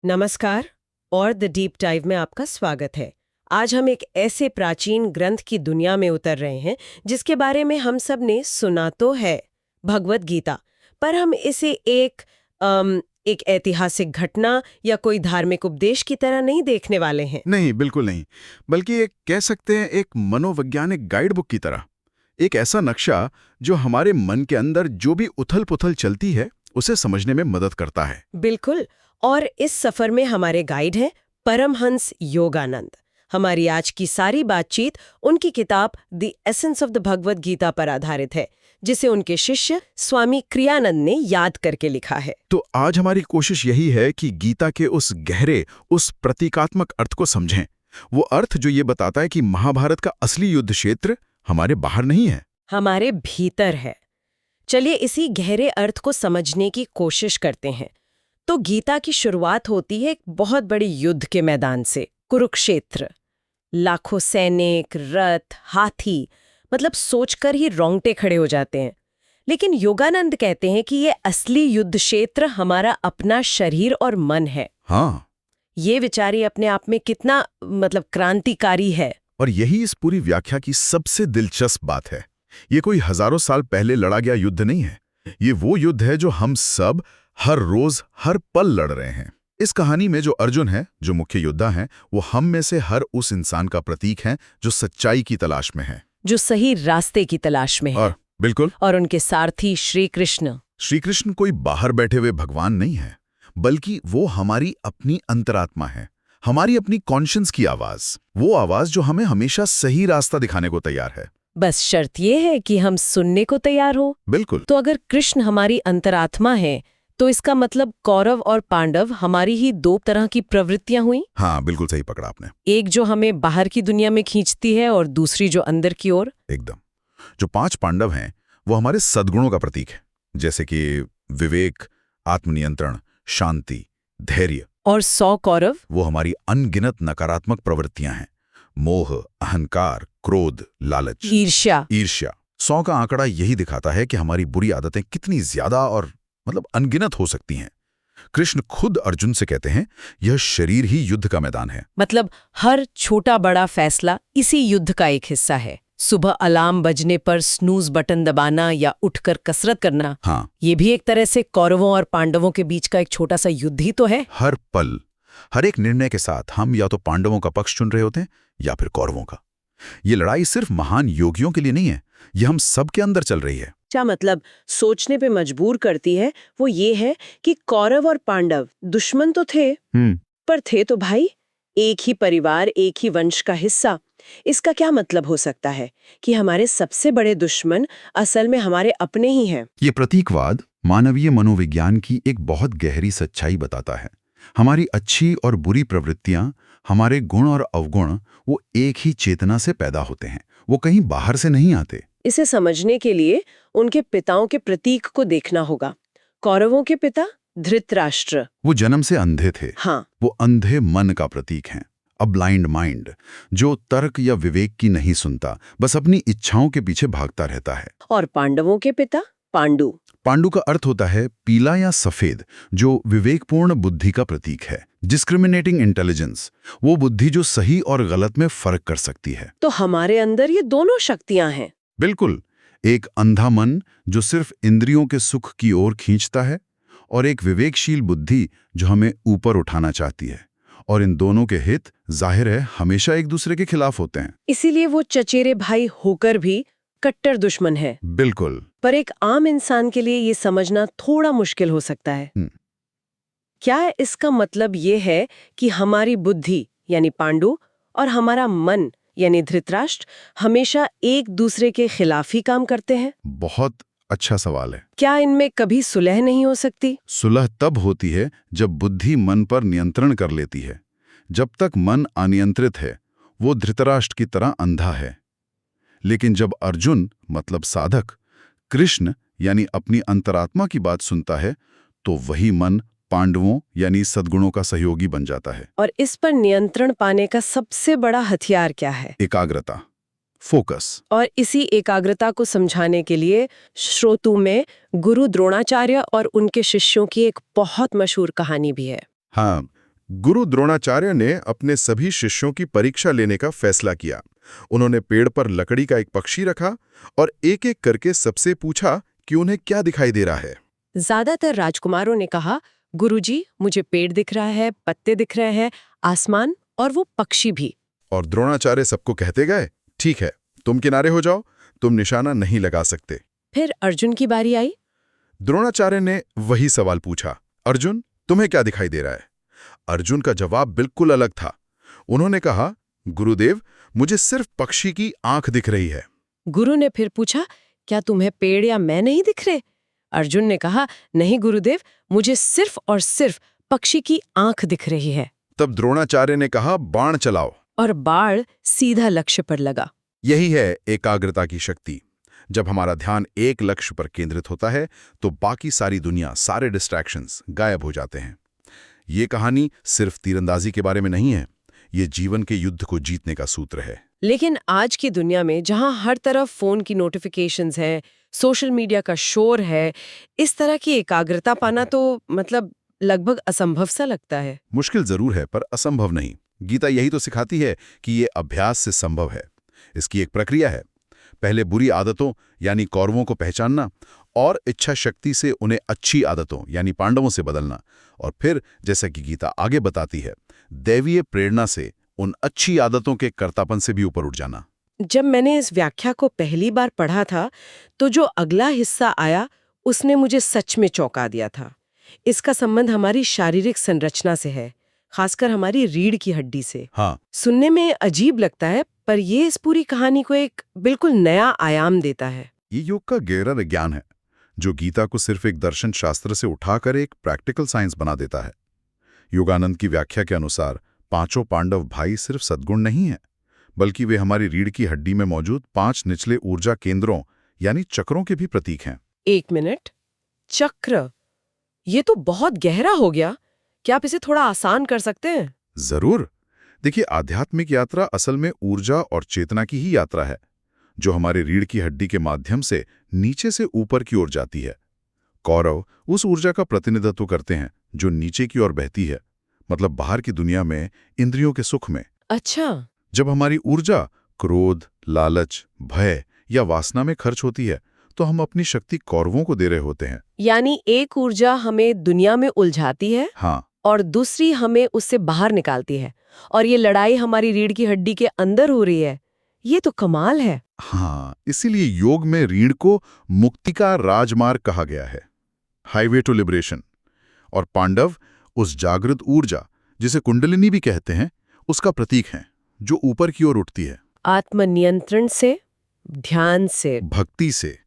नमस्कार और the deep dive में आपका स्वागत है। आज हम एक ऐसे प्राचीन ग्रंथ की दुनिया में उतर रहे हैं जिसके बारे में हम सब ने सुना तो है, भगवत गीता। पर हम इसे एक ऐतिहासिक घटना या कोई धार्मिक उपदेश की तरह नहीं देखने वाले हैं। नहीं, बिल्कुल नहीं। बल्कि एक कह सकते हैं एक मनोवैज्ञानिक गाइड बुक की तरह। एक ऐसा नक्शा जो हमारे मन के अंदर जो भी उथल-पुथल चलती है उसे समझने में मदद करता है। बिल्कुल। और इस सफर में हमारे गाइड हैं परमहंस योगानंद। हमारी आज की सारी बातचीत उनकी किताब the essence of the Bhagavad Gita पर आधारित है, जिसे उनके शिष्य स्वामी क्रियानंद ने याद करके लिखा है। तो आज हमारी कोशिश यही है कि गीता के उस गहरे, उस प्रतीकात्मक अर्थ को समझें। वो अर्थ जो ये बताता है कि महाभारत का असली युद्ध क्षेत्र हमारे बाहर नहीं है, हमारे भीतर है। चलिए इसी गहरे अर्थ को समझने की कोशिश करते हैं। तो गीता की शुरुआत होती है एक बहुत बड़े युद्ध के मैदान से, कुरुक्षेत्र। लाखों सैनिक, रथ, हाथी, मतलब सोचकर ही रोंगटे खड़े हो जाते हैं। लेकिन योगानंद कहते हैं कि ये असली युद्ध क्षेत्र हमारा अपना शरीर और मन है। हाँ, ये विचार ही अपने आप में कितना क्रांतिकारी है। और यही इस पूरी व्याख्या की सबसे दिलचस्प बात है। ये कोई हजारों साल पहले लड़ा गया युद्ध नहीं है। ये वो युद्ध है जो हम सब हर रोज हर पल लड़ रहे हैं। इस कहानी में जो अर्जुन है, जो मुख्य योद्धा हैं, वो हम में से हर उस इंसान का प्रतीक है जो सच्चाई की तलाश में है, जो सही रास्ते की तलाश में है। और बिल्कुल, और उनके सारथी श्री कृष्ण। श्री कृष्ण कोई बाहर बैठे हुए भगवान नहीं है, बल्कि वो हमारी अपनी अंतरात्मा है, हमारी अपनी कॉन्शियंस की आवाज। वो आवाज जो हमें हमेशा सही रास्ता दिखाने को तैयार है। बस शर्त ये है कि हम सुनने को तैयार हो। बिल्कुल। तो अगर कृष्ण हमारी अंतरात्मा है, तो इसका मतलब कौरव और पांडव हमारी ही दो तरह की प्रवृत्तियां हुई। हाँ, बिल्कुल सही पकड़ा आपने। एक जो हमें बाहर की दुनिया में खींचती है और दूसरी जो अंदर की ओर। एकदम। जो 5 पांडव हैं वो हमारे सद्गुणों का प्रतीक है, जैसे कि विवेक, आत्मनियंत्रण, शांति, धैर्य। और 100 कौरव, वो हमारी अनगिनत नकारात्मक प्रवृत्तियां हैं, मोह, अहंकार, क्रोध, लालच, ईर्ष्या। 100 का आंकड़ा यही दिखाता है कि हमारी बुरी आदतें कितनी ज्यादा और अनगिनत हो सकती हैं। कृष्ण खुद अर्जुन से कहते हैं, यह शरीर ही युद्ध का मैदान है। मतलब हर छोटा बड़ा फैसला इसी युद्ध का एक हिस्सा है। सुबह अलार्म बजने पर स्नूज बटन दबाना या उठकर कसरत करना, हाँ, ये भी एक तरह से कौरवों और पांडवों के बीच का एक छोटा सा युद्ध ही तो है। हर पल, हर एक निर्णय के साथ हम या तो पांडवों का पक्ष चुन रहे होते हैं या फिर कौरवों का। ये लड़ाई सिर्फ महान योगियों के लिए नहीं है, ये हम सब के अंदर चल रही है। क्या मतलब सोचने पे मजबूर करती है वो ये है कि कौरव और पांडव दुश्मन तो थे, पर थे तो भाई, एक ही परिवार, एक ही वंश का हिस्सा। इसका क्या मतलब हो सकता है कि हमारे सबसे बड़े दुश्मन असल में हमारे अपने ही हैं। ये प्रतीकवाद मानवीय मनोविज्ञान की एक बहुत गहरी सच्चाई बताता है। हमारी अच्छी और बुरी प्रवृत्तियां, हमारे गुण और अवगुण, वो एक ही चेतना से पैदा होते हैं, वो कहीं बाहर से नहीं आते। इसे समझने के लिए उनके पिताओं के प्रतीक को देखना होगा। कौरवों के पिता धृतराष्ट्र, वो जन्म से अंधे थे। हाँ, वो अंधे मन का प्रतीक हैं, अ ब्लाइंड माइंड, जो तर्क या विवेक की नहीं सुनता, बस अपनी इच्छाओं के पीछे भागता रहता है। और पांडवों के पिता पांडु। पांडु का अर्थ होता है पीला या सफेद, जो विवेकपूर्ण बुद्धि का प्रतीक है, डिस्क्रिमिनेटिंग इंटेलिजेंस, वो बुद्धि जो सही और गलत में फर्क कर सकती है। तो हमारे अंदर ये दोनों शक्तियां हैं। बिल्कुल, एक अंधा मन जो सिर्फ इंद्रियों के सुख की ओर खींचता है, और एक विवेकशील बुद्धि जो हमें ऊपर उठाना चाहती है। और इन दोनों के हित जाहिर है हमेशा एक दूसरे के खिलाफ होते हैं। इसीलिए वो चचेरे भाई होकर भी कट्टर दुश्मन है। बिल्कुल। पर एक आम इंसान के लिए ये समझना थोड़ा मुश्किल हो सकता है। क्या इसका मतलब ये है कि हमारी बुद्धि यानी पांडु और हमारा मन यानी धृतराष्ट्र हमेशा एक दूसरे के खिलाफ ही काम करते हैं? बहुत अच्छा सवाल है। क्या इनमें कभी सुलह नहीं हो सकती? सुलह तब होती है जब बुद्धि मन पर नियंत्रण कर लेती है। जब तक मन अनियंत्रित है, वो धृतराष्ट्र की तरह अंधा है। लेकिन जब अर्जुन मतलब साधक कृष्ण यानी अपनी अंतरात्मा की बात सुनता है, तो वही मन पांडवों यानी सद्गुणों का सहयोगी बन जाता है। और इस पर नियंत्रण पाने का सबसे बड़ा हथियार क्या है? एकाग्रता, फोकस। और इसी एकाग्रता को समझाने के लिए श्रोतु में गुरु द्रोणाचार्य और उनके शिष्यों की एक बहुत मशहूर कहानी भी है। हाँ, गुरु द्रोणाचार्य ने अपने सभी शिष्यों की परीक्षा लेने का फैसला किया। उन्होंने पेड़ पर लकड़ी का एक पक्षी रखा और एक-एक करके सबसे पूछा कि उन्हें क्या दिखाई दे रहा है। ज्यादातर राजकुमारों ने कहा, गुरुजी, मुझे पेड़ दिख रहा है, पत्ते दिख रहे हैं, आसमान और वो पक्षी भी। और द्रोणाचार्य सबको कहते गए, ठीक है, तुम किनारे हो जाओ, तुम निशाना नहीं लगा सकते। फिर अर्जुन की बारी आई। द्रोणाचार्य ने वही सवाल पूछा, अर्जुन, तुम्हें क्या दिखाई दे रहा है? अर्जुन का जवाब बिल्कुल अलग था। उन्होंने कहा, गुरुदेव, मुझे सिर्फ पक्षी की आंख दिख रही है। गुरु ने फिर पूछा, क्या तुम्हें पेड़ या मैं नहीं दिख रहे? अर्जुन ने कहा, नहीं गुरुदेव, मुझे सिर्फ और सिर्फ पक्षी की आंख दिख रही है। तब द्रोणाचार्य ने कहा, बाण चलाओ। और बाण सीधा लक्ष्य पर लगा। यही है एकाग्रता की शक्ति। जब हमारा ध्यान एक लक्ष्य पर केंद्रित होता है तो बाकी सारी दुनिया, सारे डिस्ट्रैक्शंस गायब हो जाते हैं। ये कहानी सिर्फ तीरंदाजी के बारे में नहीं है, ये जीवन के युद्ध को जीतने का सूत्र है। लेकिन आज की दुनिया में जहां हर तरफ फोन की नोटिफिकेशंस हैं, सोशल मीडिया का शोर है, इस तरह की एकाग्रता पाना तो लगभग असंभव सा लगता है। मुश्किल जरूर है, पर असंभव नहीं। गीता यही तो सिखाती है कि ये अभ्यास से संभव है। इसकी एक प्रक्रिया है। पहले बुरी आदतों यानी कौरवों को पहचानना और इच्छा शक्ति से उन्हें अच्छी आदतों यानी पांडवों से बदलना, और फिर जैसा कि गीता आगे बताती है, दैवीय प्रेरणा से उन अच्छी आदतों के कर्तापन से भी ऊपर उठ जाना। जब मैंने इस व्याख्या को पहली बार पढ़ा था तो जो अगला हिस्सा आया उसने मुझे सच में चौंका दिया था। इसका संबंध हमारी शारीरिक संरचना से है, खासकर हमारी रीढ़ की हड्डी से। हाँ, सुनने में अजीब लगता है, पर ये इस पूरी कहानी को एक बिल्कुल नया आयाम देता है। ये योग का गहरा विज्ञान है जो गीता को सिर्फ एक दर्शन शास्त्र से उठाकर एक प्रैक्टिकल साइंस बना देता है। योगानंद की व्याख्या के अनुसार पांचों पांडव भाई सिर्फ सद्गुण नहीं है, बल्कि वे हमारी रीढ़ की हड्डी में मौजूद 5 निचले ऊर्जा केंद्रों यानी चक्रों के भी प्रतीक हैं। 1 मिनट, चक्र, ये तो बहुत गहरा हो गया। क्या आप इसे थोड़ा आसान कर सकते हैं? जरूर। देखिए, आध्यात्मिक यात्रा असल में ऊर्जा और चेतना की ही यात्रा है, जो हमारे रीढ़ की हड्डी के माध्यम से नीचे से ऊपर की ओर जाती है। कौरव उस ऊर्जा का प्रतिनिधित्व करते हैं जो नीचे की ओर बहती है, मतलब बाहर की दुनिया में, इंद्रियों के सुख में। अच्छा। जब हमारी ऊर्जा क्रोध, लालच, भय या वासना में खर्च होती है तो हम अपनी शक्ति कौरवों को दे रहे होते हैं। यानी एक ऊर्जा हमें दुनिया में उलझाती है, हाँ, और दूसरी हमें उससे बाहर निकालती है, और ये लड़ाई हमारी रीढ़ की हड्डी के अंदर हो रही है। ये तो कमाल है। हाँ, इसीलिए योग में रीढ़ को मुक्ति का राजमार्ग कहा गया है, हाईवे टू लिबरेशन। और पांडव उस जागृत ऊर्जा, जिसे कुंडलिनी भी कहते हैं, उसका प्रतीक हैं, जो ऊपर की ओर उठती है। आत्मनियंत्रण से, ध्यान से, भक्ति से।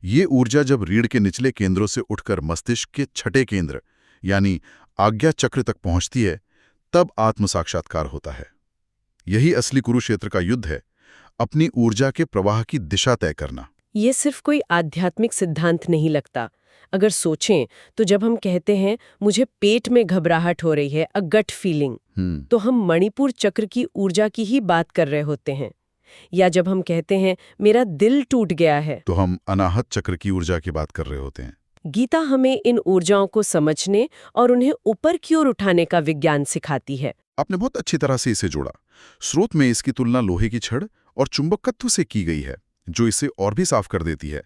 ये ऊर्जा जब रीढ़ के निचले केंद्रों से उठकर मस्तिष्क के छठे केंद्र यानी आज्ञा चक्र तक पहुंचती है, तब आत्म साक्षात्कार होता है। यही असली कुरुक्षेत्र का युद्ध है, अपनी ऊर्जा के प्रवाह की दिशा तय करना। ये सिर्फ कोई आध्यात्मिक सिद्धांत नहीं लगता। अगर सोचें तो जब हम कहते हैं मुझे पेट में घबराहट हो रही है, अ गट फीलिंग, तो हम मणिपुर चक्र की ऊर्जा की ही बात कर रहे होते हैं। या जब हम कहते हैं मेरा दिल टूट गया है, तो हम अनाहत चक्र की ऊर्जा की बात कर रहे होते हैं। गीता हमें इन ऊर्जाओं को समझने और उन्हें ऊपर की ओर उठाने का विज्ञान सिखाती है। आपने बहुत अच्छी तरह से इसे जोड़ा। स्रोत में इसकी तुलना लोहे की छड़ और चुंबकत्व से की गई है, जो इसे और भी साफ कर देती है।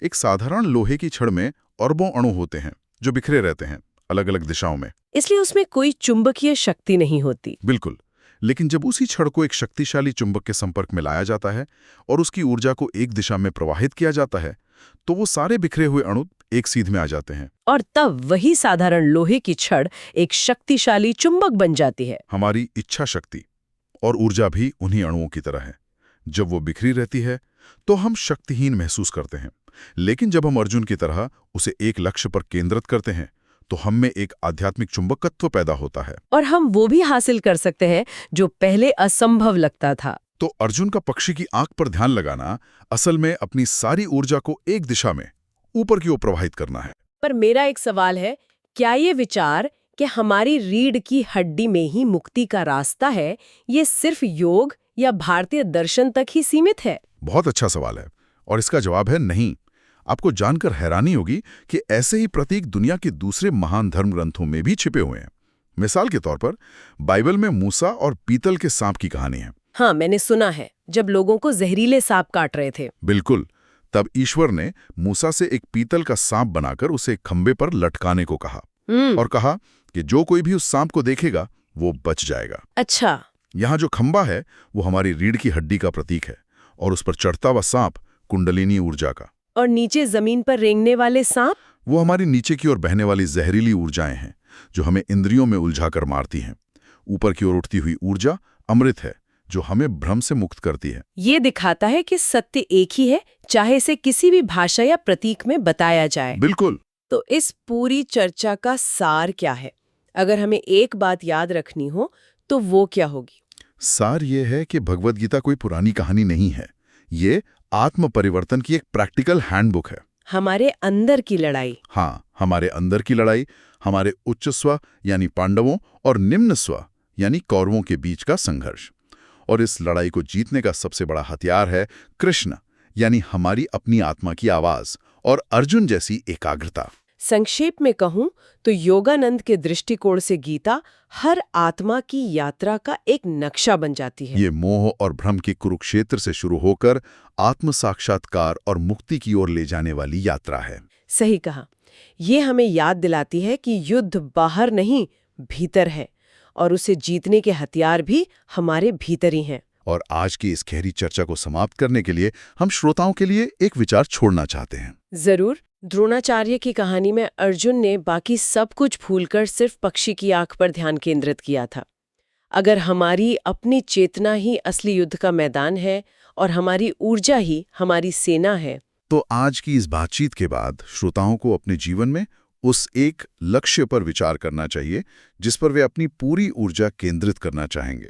एक साधारण लोहे की छड़ में अरबों अणु होते हैं जो बिखरे रहते हैं अलग अलग दिशाओं में, इसलिए उसमें कोई चुंबकीय शक्ति नहीं होती। बिल्कुल। लेकिन जब उसी छड़ को एक शक्तिशाली चुंबक के संपर्क में लाया जाता है और उसकी ऊर्जा को एक दिशा में प्रवाहित किया जाता है, तो वो सारे बिखरे हुए अणु एक सीध में आ जाते हैं, और तब वही साधारण लोहे की छड़ एक शक्तिशाली चुंबक बन जाती है। हमारी इच्छा शक्ति और ऊर्जा भी उन्हीं अणुओं की तरह है। जब वो बिखरी रहती है तो हम शक्तिहीन महसूस करते हैं, लेकिन जब हम अर्जुन की तरह उसे एक लक्ष्य पर केंद्रित करते हैं तो हम में एक आध्यात्मिक चुंबकत्व पैदा होता है, और हम वो भी हासिल कर सकते हैं जो पहले असंभव लगता था। तो अर्जुन का पक्षी की आंख पर ध्यान लगाना असल में अपनी सारी ऊर्जा को एक दिशा में ऊपर की ओर प्रवाहित करना है। पर मेरा एक सवाल है, क्या ये विचार कि हमारी रीढ़ की हड्डी में ही मुक्ति का रास्ता है, ये सिर्फ योग या भारतीय दर्शन तक ही सीमित है? बहुत अच्छा सवाल है, और इसका जवाब है नहीं। आपको जानकर हैरानी होगी कि ऐसे ही प्रतीक दुनिया के दूसरे महान धर्म ग्रंथों में भी छिपे हुए हैं। मिसाल के तौर पर बाइबल में मूसा और पीतल के सांप की कहानी है। हाँ, मैंने सुना है, जब लोगों को जहरीले सांप काट रहे थे। बिल्कुल। तब ईश्वर ने मूसा से एक पीतल का सांप बनाकर उसे एक खंबे पर लटकाने को कहा और कहा कि जो कोई भी उस सांप को देखेगा वो बच जाएगा। अच्छा। यहाँ जो खंबा है वो हमारी रीढ़ की हड्डी का प्रतीक है और उस पर चढ़ता हुआ सांप कुंडलिनी ऊर्जा का। और नीचे जमीन पर रेंगने वाले सांप? वो हमारी नीचे की ओर बहने वाली जहरीली ऊर्जाएं हैं जो हमें इंद्रियों में उलझाकर मारती हैं। ऊपर की ओर उठती हुई ऊर्जा अमृत है जो हमें भ्रम से मुक्त करती है। ये दिखाता है कि सत्य एक ही है, चाहे इसे किसी भी भाषा या प्रतीक में बताया जाए। बिल्कुल। तो इस पूरी चर्चा का सार क्या है? अगर हमें एक बात याद रखनी हो तो वो क्या होगी? सार ये है कि भगवद गीता कोई पुरानी कहानी नहीं है। ये आत्म परिवर्तन की एक प्रैक्टिकल हैंडबुक है। हमारे अंदर की लड़ाई। हाँ, हमारे अंदर की लड़ाई, हमारे उच्च स्व यानी पांडवों और निम्न स्व यानी कौरवों के बीच का संघर्ष। और इस लड़ाई को जीतने का सबसे बड़ा हथियार है कृष्ण यानी हमारी अपनी आत्मा की आवाज और अर्जुन जैसी एकाग्रता। संक्षेप में कहूं तो योगानंद के दृष्टिकोण से गीता हर आत्मा की यात्रा का एक नक्शा बन जाती है। ये मोह और भ्रम के कुरुक्षेत्र से शुरू होकर आत्म साक्षात्कार और मुक्ति की ओर ले जाने वाली यात्रा है। सही कहा। ये हमें याद दिलाती है कि युद्ध बाहर नहीं, भीतर है, और उसे जीतने के हथियार भी हमारे भीतर ही हैं। और आज की इस गहरी चर्चा को समाप्त करने के लिए हम श्रोताओं के लिए एक विचार छोड़ना चाहते हैं। जरूर। द्रोणाचार्य की कहानी में अर्जुन ने बाकी सब कुछ भूलकर सिर्फ पक्षी की आंख पर ध्यान केंद्रित किया था। अगर हमारी अपनी चेतना ही असली युद्ध का मैदान है और हमारी ऊर्जा ही हमारी सेना है, तो आज की इस बातचीत के बाद श्रोताओं को अपने जीवन में उस एक लक्ष्य पर विचार करना चाहिए जिस पर वे अपनी पूरी ऊर्जा केंद्रित करना चाहेंगे।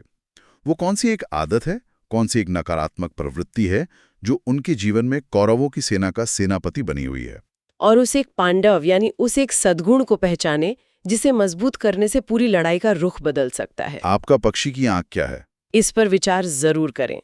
वो कौन सी एक आदत है, कौन सी एक नकारात्मक प्रवृत्ति है जो उनके जीवन में कौरवों की सेना का सेनापति बनी हुई है। और उस एक पांडव यानी उस एक सद्गुण को पहचाने जिसे मजबूत करने से पूरी लड़ाई का रुख बदल सकता है। आपका पक्षी की आंख क्या है? इस पर विचार जरूर करें।